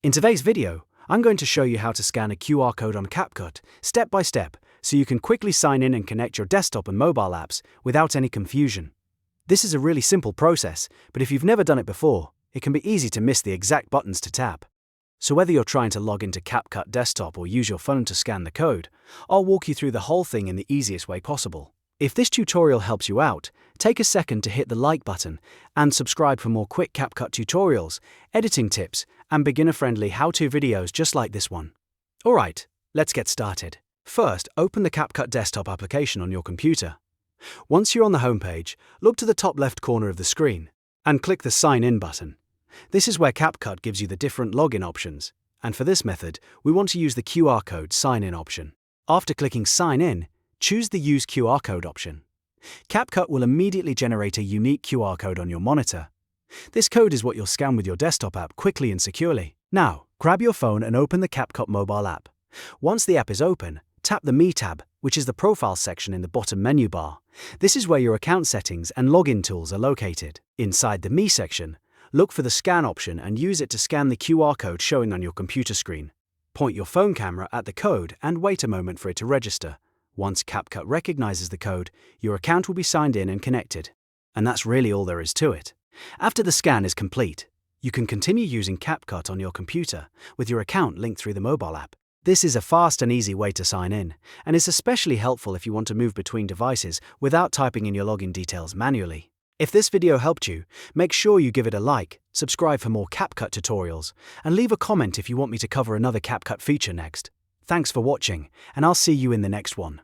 In today's video, I'm going to show you how to scan a QR code on CapCut, step by step, so you can quickly sign in and connect your desktop and mobile apps without any confusion. This is a really simple process, but if you've never done it before, it can be easy to miss the exact buttons to tap. So whether you're trying to log into CapCut Desktop or use your phone to scan the code, I'll walk you through the whole thing in the easiest way possible. If this tutorial helps you out, take a second to hit the like button and subscribe for more quick CapCut tutorials, editing tips, and beginner-friendly how-to videos just like this one. Alright, let's get started. First, open the CapCut Desktop application on your computer. Once you're on the homepage, look to the top left corner of the screen and click the Sign In button. This is where CapCut gives you the different login options, and for this method, we want to use the QR code Sign In option. After clicking Sign In, choose the Use QR code option. CapCut will immediately generate a unique QR code on your monitor. This code is what you'll scan with your desktop app quickly and securely. Now, grab your phone and open the CapCut mobile app. Once the app is open, tap the Me tab, which is the Profile section in the bottom menu bar. This is where your account settings and login tools are located. Inside the Me section, look for the Scan option and use it to scan the QR code showing on your computer screen. Point your phone camera at the code and wait a moment for it to register. Once CapCut recognizes the code, your account will be signed in and connected. And that's really all there is to it. After the scan is complete, you can continue using CapCut on your computer with your account linked through the mobile app. This is a fast and easy way to sign in, and is especially helpful if you want to move between devices without typing in your login details manually. If this video helped you, make sure you give it a like, subscribe for more CapCut tutorials, and leave a comment if you want me to cover another CapCut feature next. Thanks for watching, and I'll see you in the next one.